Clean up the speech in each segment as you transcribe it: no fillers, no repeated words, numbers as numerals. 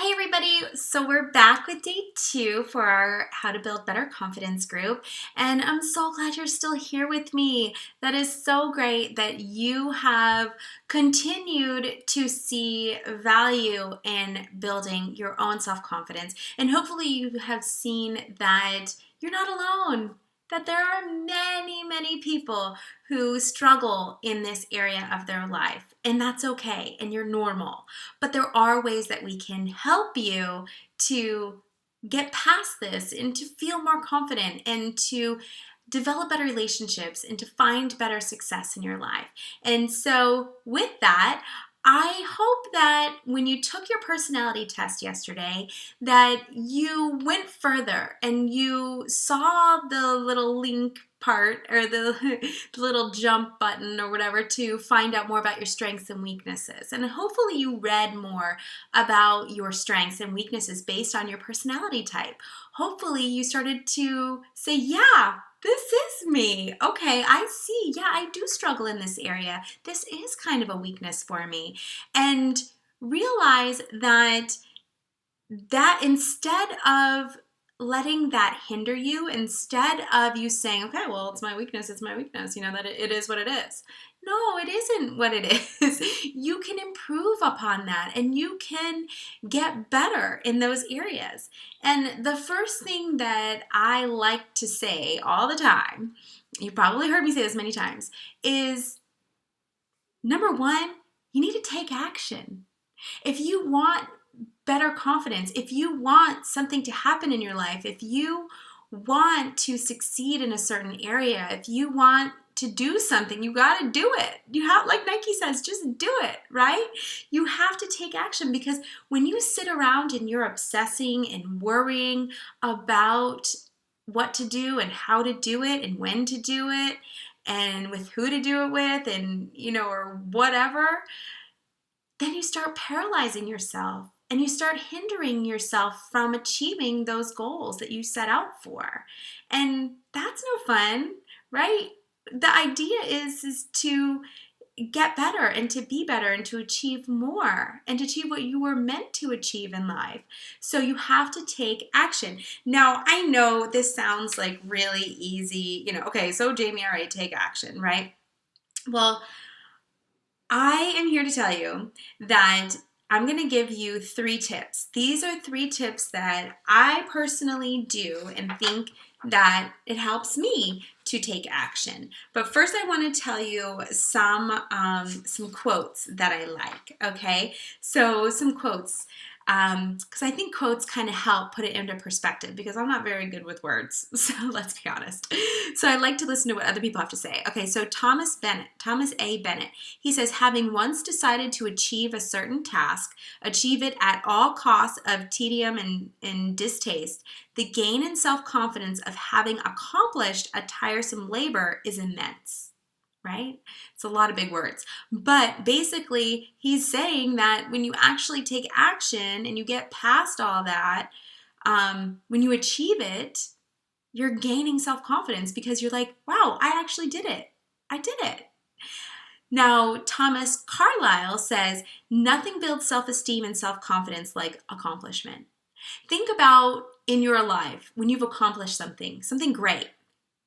Hey everybody, so we're back with day 2 for our How to Build Better Confidence group, and I'm so glad you're still here with me. That is so great that you have continued to see value in building your own self-confidence, and hopefully you have seen that you're not alone, that there are many people who struggle in this area of their life, and that's okay, and you're normal. But there are ways that we can help you to get past this and to feel more confident and to develop better relationships and to find better success in your life. And so with that, I hope that when you took your personality test yesterday, that you went further and you saw the little link part or the little jump button or whatever to find out more about your strengths and weaknesses. And hopefully you read more about your strengths and weaknesses based on your personality type. Hopefully you started to say, yeah, this is me. Okay, I see. Yeah, I do struggle in this area. This is kind of a weakness for me. And realize that instead of letting that hinder you, instead of you saying, okay, well, it's my weakness, that it is what it is. No, it isn't what it is. You can improve upon that and you can get better in those areas. And the first thing that I like to say all the time, you probably heard me say this many times, is number one, you need to take action. If you want better confidence, if you want something to happen in your life, if you want to succeed in a certain area, if you want to do something, you got to do it. You have, like Nike says, just do it, right? You have to take action, because when you sit around and you're obsessing and worrying about what to do and how to do it and when to do it and with who to do it with and, or whatever, then you start paralyzing yourself and you start hindering yourself from achieving those goals that you set out for. And that's no fun, right? The idea is to get better and to be better and to achieve more and to achieve what you were meant to achieve in life. So you have to take action. Now, I know this sounds like really easy, okay, so Jamie, all right, take action, right? Well, I am here to tell you that I'm going to give you 3 tips. These are 3 tips that I personally do and think that it helps me to take action. But first I want to tell you some quotes that I like, okay? So some quotes, because I think quotes kind of help put it into perspective, because I'm not very good with words, so let's be honest. So I like to listen to what other people have to say. Okay, so Thomas A. Bennett, he says, having once decided to achieve a certain task, achieve it at all costs of tedium and distaste, the gain in self-confidence of having accomplished a tiresome labor is immense. Right? It's a lot of big words. But basically, he's saying that when you actually take action and you get past all that, when you achieve it, you're gaining self-confidence because you're like, wow, I actually did it. I did it. Now, Thomas Carlyle says, nothing builds self-esteem and self-confidence like accomplishment. Think about in your life when you've accomplished something great,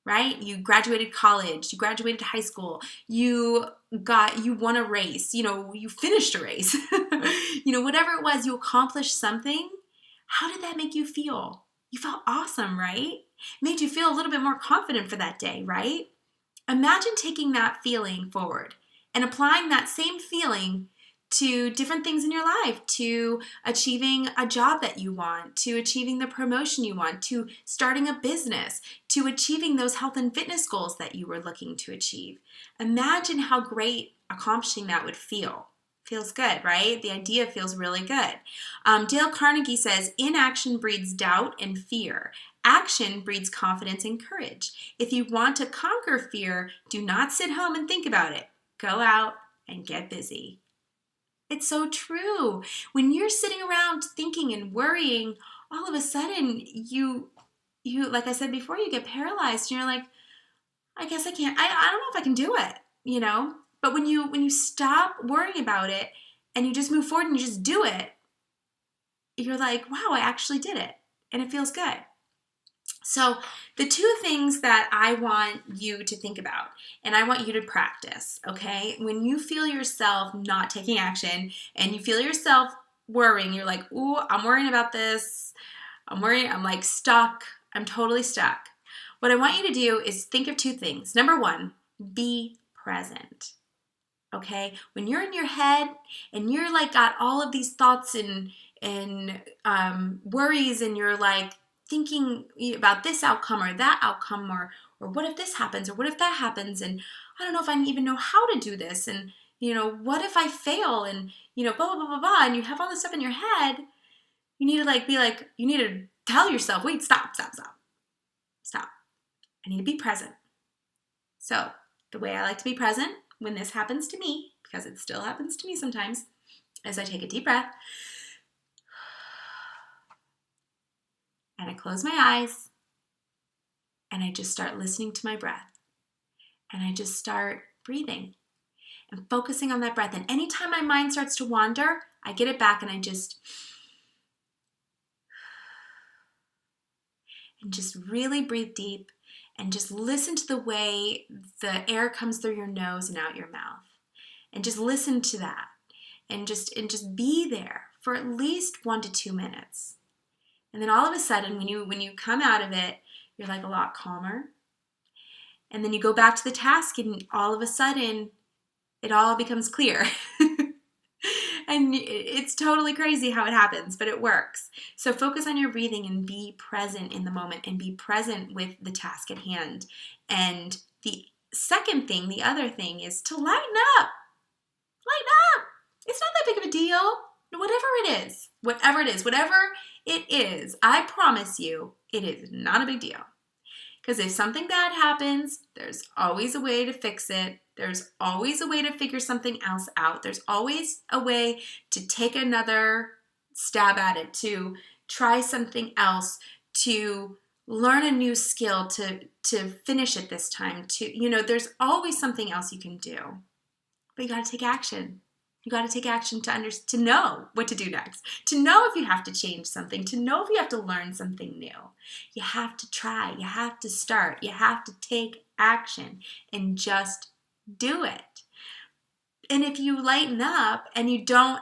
right? You graduated college, you graduated high school, you won a race, you finished a race, whatever it was, you accomplished something. How did that make you feel? You felt awesome, right? Made you feel a little bit more confident for that day, right? Imagine taking that feeling forward and applying that same feeling to different things in your life, to achieving a job that you want, to achieving the promotion you want, to starting a business, to achieving those health and fitness goals that you were looking to achieve. Imagine how great accomplishing that would feel. Feels good, right? The idea feels really good. Dale Carnegie says, inaction breeds doubt and fear. Action breeds confidence and courage. If you want to conquer fear, do not sit home and think about it. Go out and get busy. It's so true. When you're sitting around thinking and worrying, all of a sudden you like I said before, you get paralyzed and you're like, I guess I can't. I don't know if I can do it, But when you stop worrying about it and you just move forward and you just do it, you're like, wow, I actually did it. And it feels good. So the two things that I want you to think about, and I want you to practice, okay? When you feel yourself not taking action and you feel yourself worrying, you're like, ooh, I'm worrying about this. I'm like stuck. I'm totally stuck. What I want you to do is think of two things. Number one, be present. Okay? When you're in your head and you're like got all of these thoughts and worries, and you're like thinking about this outcome or that outcome, or what if this happens, or what if that happens, and I don't know if I even know how to do this, and what if I fail, and blah blah blah blah blah, and you have all this stuff in your head. You need to you need to tell yourself, wait, stop. I need to be present. So the way I like to be present when this happens to me, because it still happens to me sometimes, is I take a deep breath and I close my eyes and I just start listening to my breath, and I just start breathing and focusing on that breath. And anytime my mind starts to wander, I get it back and I just really breathe deep and just listen to the way the air comes through your nose and out your mouth. And just listen to that. And just be there for at least 1 to 2 minutes. And then all of a sudden, when you come out of it, you're like a lot calmer. And then you go back to the task, and all of a sudden, it all becomes clear. And it's totally crazy how it happens, but it works. So focus on your breathing and be present in the moment, and be present with the task at hand. And the second thing, the other thing, is to lighten up. Lighten up. It's not that big of a deal. Whatever it is, I promise you, it is not a big deal. Because if something bad happens, there's always a way to fix it. There's always a way to figure something else out. There's always a way to take another stab at it, to try something else, to learn a new skill, to finish it this time. There's always something else you can do. But you got to take action. You got to take action to know what to do next, to know if you have to change something, to know if you have to learn something new. You have to try. You have to start. You have to take action and just do it. And if you lighten up and you don't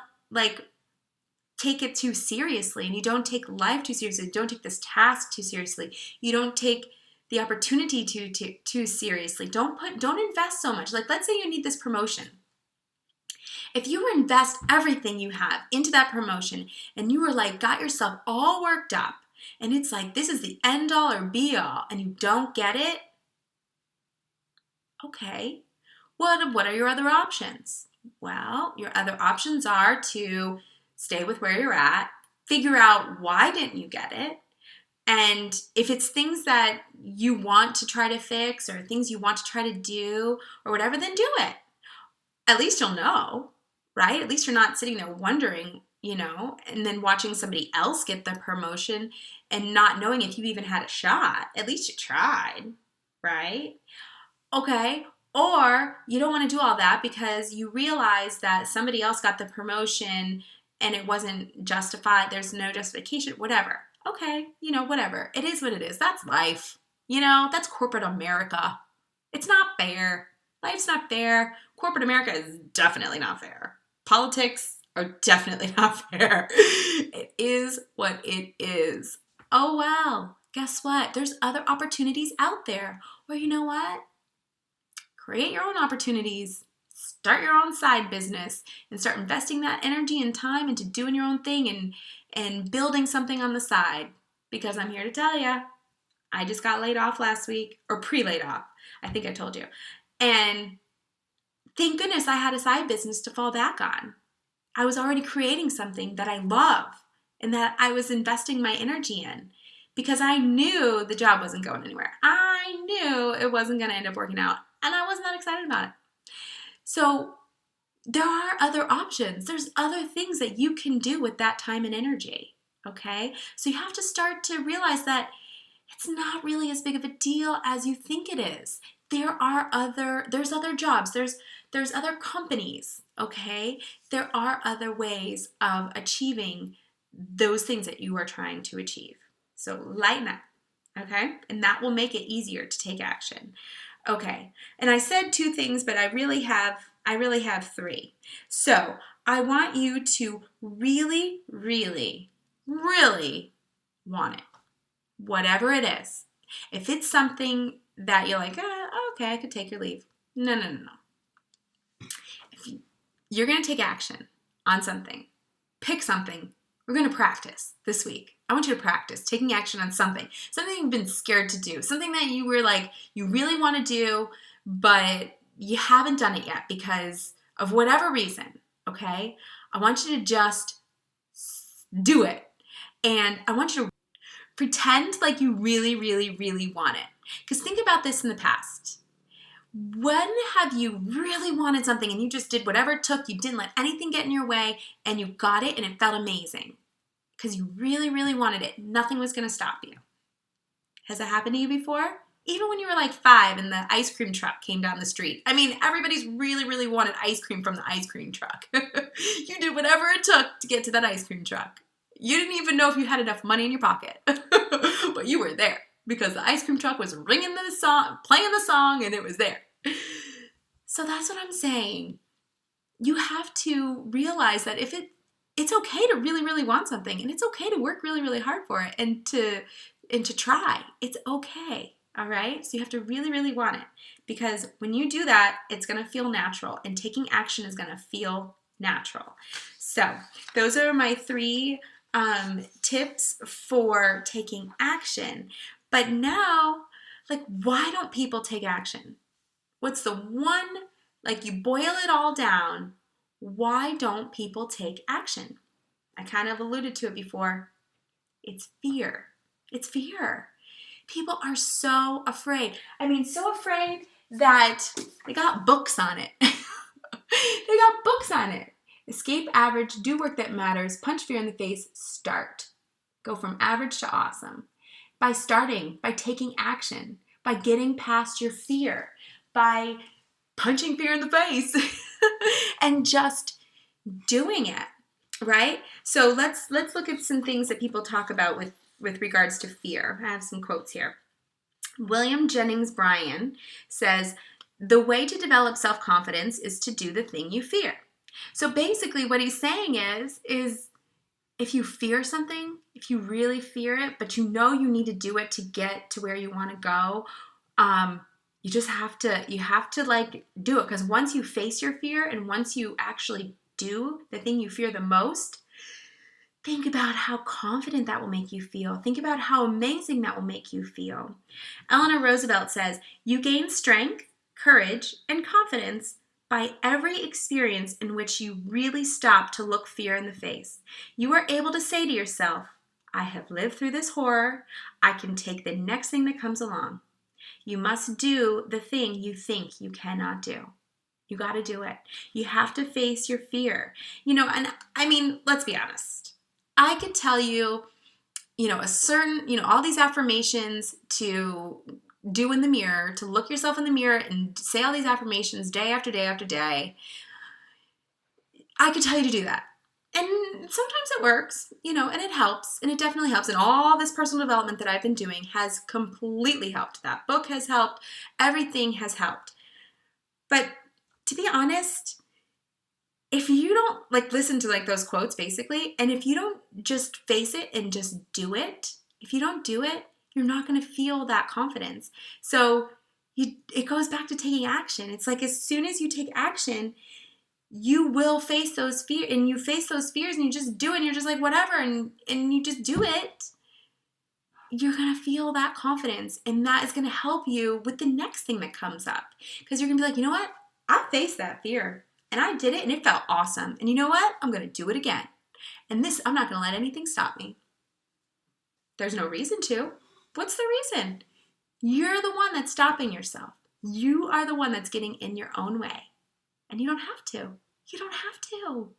take it too seriously, and you don't take life too seriously, you don't take this task too seriously, you don't take the opportunity too seriously, don't invest so much. Like, let's say you need this promotion. If you invest everything you have into that promotion, and you were got yourself all worked up, and it's like, this is the end all or be all, and you don't get it, okay, what are your other options? Well, your other options are to stay with where you're at, figure out why didn't you get it, and if it's things that you want to try to fix, or things you want to try to do, or whatever, then do it. At least you'll know. Right? At least you're not sitting there wondering, and then watching somebody else get the promotion and not knowing if you even had a shot. At least you tried, right? Okay. Or you don't want to do all that because you realize that somebody else got the promotion and it wasn't justified. There's no justification, whatever. Okay. Whatever. It is what it is. That's life. That's corporate America. It's not fair. Life's not fair. Corporate America is definitely not fair. Politics are definitely not fair. It is what it is. Oh, well, guess what? There's other opportunities out there. Or you know what? Create your own opportunities. Start your own side business and start investing that energy and time into doing your own thing and building something on the side. Because I'm here to tell you, I just got laid off last week, or pre-laid off. I think I told you. And thank goodness I had a side business to fall back on. I was already creating something that I love and that I was investing my energy in because I knew the job wasn't going anywhere. I knew it wasn't going to end up working out, and I was not excited about it. So there are other options. There's other things that you can do with that time and energy, okay? So you have to start to realize that it's not really as big of a deal as you think it is. There's other jobs, there's other companies, okay? There are other ways of achieving those things that you are trying to achieve. So lighten up, okay? And that will make it easier to take action. Okay, and I said 2 things, but I really have 3. So I want you to really, really, really want it, whatever it is. If it's something that you're like, okay, I could take your leave. No. If you're going to take action on something, pick something. We're going to practice this week. I want you to practice taking action on something you've been scared to do, something that you were like, you really want to do, but you haven't done it yet because of whatever reason, okay? I want you to just do it. And I want you to pretend like you really, really, really want it. Because think about this in the past. When have you really wanted something and you just did whatever it took, you didn't let anything get in your way, and you got it and it felt amazing? Because you really, really wanted it. Nothing was going to stop you. Has that happened to you before? Even when you were like 5 and the ice cream truck came down the street. I mean, everybody's really, really wanted ice cream from the ice cream truck. You did whatever it took to get to that ice cream truck. You didn't even know if you had enough money in your pocket. But you were there because the ice cream truck was ringing the song, playing the song, and it was there. So that's what I'm saying. You have to realize that it's okay to really, really want something, and it's okay to work really, really hard for it and to try. It's okay. All right? So you have to really, really want it, because when you do that, it's going to feel natural, and taking action is going to feel natural. So those are my 3 tips for taking action. But now, like, why don't people take action? What's the one, like, you boil it all down, why don't people take action? I kind of alluded to it before. It's fear. It's fear. People are so afraid. I mean, so afraid that they got books on it. They got books on it. Escape average, do work that matters, punch fear in the face, start. Go from average to awesome. By starting, by taking action, by getting past your fear, by punching fear in the face and just doing it, right? So let's look at some things that people talk about with regards to fear. I have some quotes here. William Jennings Bryan says, "The way to develop self-confidence is to do the thing you fear." So basically what he's saying is if you fear something, if you really fear it, but you know you need to do it to get to where you want to go, you have to like do it. Because once you face your fear and once you actually do the thing you fear the most, think about how confident that will make you feel. Think about how amazing that will make you feel. Eleanor Roosevelt says, "You gain strength, courage, and confidence by every experience in which you really stop to look fear in the face. You are able to say to yourself, 'I have lived through this horror. I can take the next thing that comes along.' You must do the thing you think you cannot do." You got to do it. You have to face your fear. And I mean, let's be honest. I could tell you, all these affirmations to do in the mirror, to look yourself in the mirror and say all these affirmations day after day after day. I could tell you to do that. And sometimes it works, and it helps, and it definitely helps. And all this personal development that I've been doing has completely helped. That book has helped. Everything has helped. But to be honest, if you don't listen to those quotes basically, and if you don't just face it and just do it, if you don't do it, you're not going to feel that confidence. So it goes back to taking action. It's like as soon as you take action, you will face those fears, and you face those fears and you just do it and you're just like, whatever, and you just do it. You're going to feel that confidence, and that is going to help you with the next thing that comes up. Because you're going to be like, you know what? I faced that fear and I did it and it felt awesome. And you know what? I'm going to do it again. And I'm not going to let anything stop me. There's no reason to. What's the reason? You're the one that's stopping yourself. You are the one that's getting in your own way. And you don't have to. You don't have to.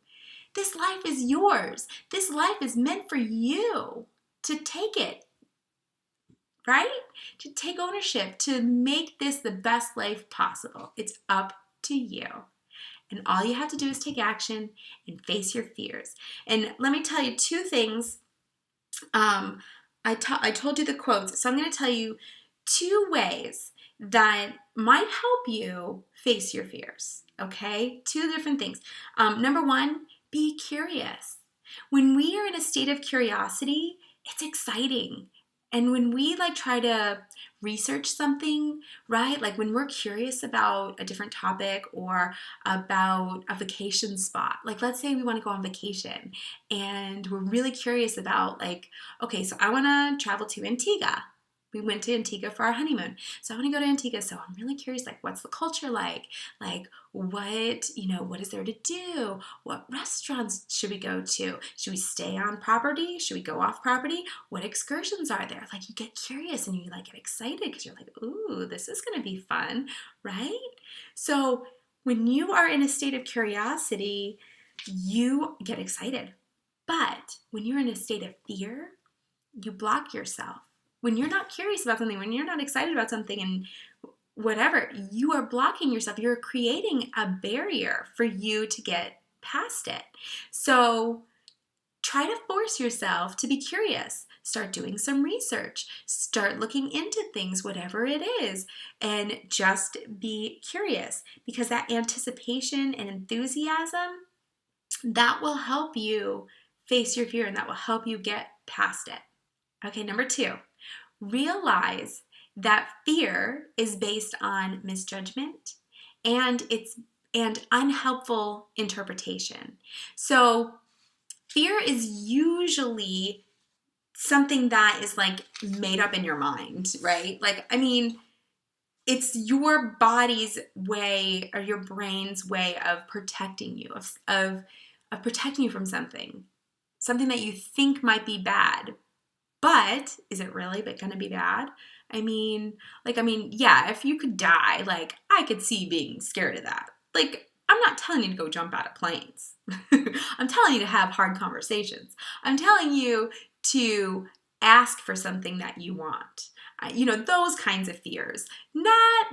This life is yours. This life is meant for you to take it, right? To take ownership, to make this the best life possible. It's up to you. And all you have to do is take action and face your fears. And let me tell you two things. I told you the quotes, so I'm going to tell you two ways that might help you face your fears, okay? Two different things. Number one, be curious. When we are in a state of curiosity, it's exciting. And when we try to research something, right? Like when we're curious about a different topic or about a vacation spot, like let's say we want to go on vacation and we're really curious about okay, so I want to travel to Antigua. We went to Antigua for our honeymoon. So I want to go to Antigua. So I'm really curious, what's the culture like? What is there to do? What restaurants should we go to? Should we stay on property? Should we go off property? What excursions are there? You get curious and you get excited because you're ooh, this is going to be fun, right? So when you are in a state of curiosity, you get excited. But when you're in a state of fear, you block yourself. When you're not curious about something, when you're not excited about something and whatever, you are blocking yourself. You're creating a barrier for you to get past it. So try to force yourself to be curious. Start doing some research. Start looking into things, whatever it is, and just be curious, because that anticipation and enthusiasm, that will help you face your fear and that will help you get past it. Okay, number two, realize that fear is based on misjudgment and unhelpful interpretation. So fear is usually something that is made up in your mind, right? It's your body's way or your brain's way of protecting you, of protecting you from something that you think might be bad. But is it really going to be bad? Yeah, if you could die, I could see being scared of that. I'm not telling you to go jump out of planes. I'm telling you to have hard conversations. I'm telling you to ask for something that you want. Those kinds of fears. Not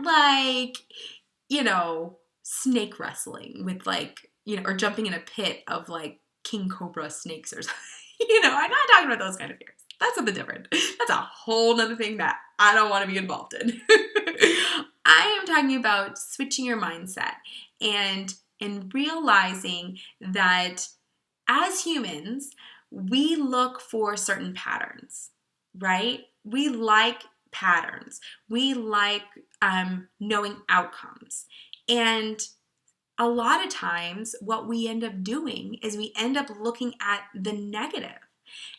snake wrestling with or jumping in a pit of king cobra snakes or something. I'm not talking about those kind of fears. That's something different. That's a whole nother thing that I don't want to be involved in. I am talking about switching your mindset and realizing that as humans, we look for certain patterns, right? We like patterns. We like knowing outcomes. And a lot of times what we end up doing is we end up looking at the negative.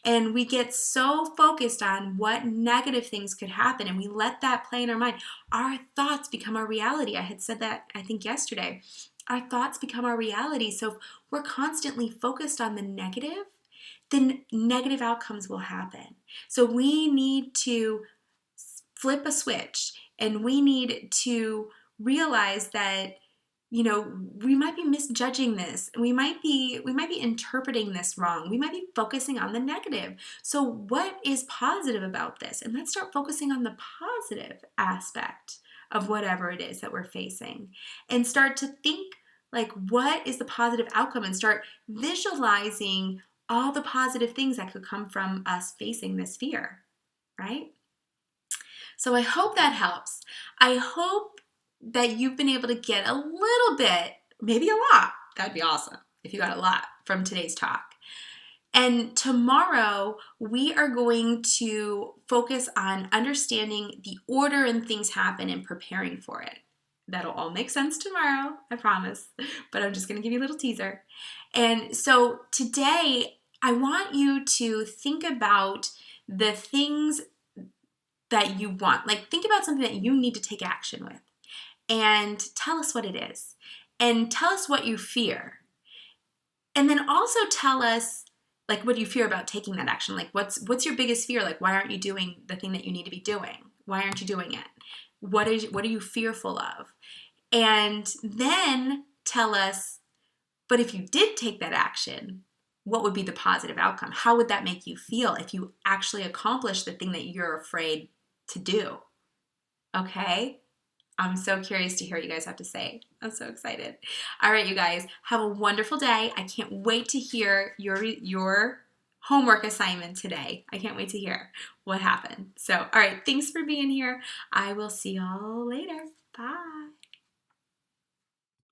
And we get so focused on what negative things could happen and we let that play in our mind. Our thoughts become our reality. I had said that, I think, yesterday. Our thoughts become our reality. So if we're constantly focused on the negative, then negative outcomes will happen. So we need to flip a switch and we need to realize that we might be misjudging this. We might be interpreting this wrong. We might be focusing on the negative. So what is positive about this? And let's start focusing on the positive aspect of whatever it is that we're facing and start to think what is the positive outcome and start visualizing all the positive things that could come from us facing this fear, right? So I hope that helps. I hope that you've been able to get a little bit, maybe a lot. That'd be awesome if you got a lot from today's talk. And tomorrow, we are going to focus on understanding the order and things happen and preparing for it. That'll all make sense tomorrow, I promise. But I'm just going to give you a little teaser. And so today, I want you to think about the things that you want. Think about something that you need to take action with. And tell us what it is. And tell us what you fear. And then also tell us, what do you fear about taking that action? What's your biggest fear? Why aren't you doing the thing that you need to be doing? Why aren't you doing it? What are you fearful of? And then tell us, but if you did take that action, what would be the positive outcome? How would that make you feel if you actually accomplished the thing that you're afraid to do? Okay? I'm so curious to hear what you guys have to say. I'm so excited. All right, you guys, have a wonderful day. I can't wait to hear your homework assignment today. I can't wait to hear what happened. So, all right, thanks for being here. I will see y'all later. Bye.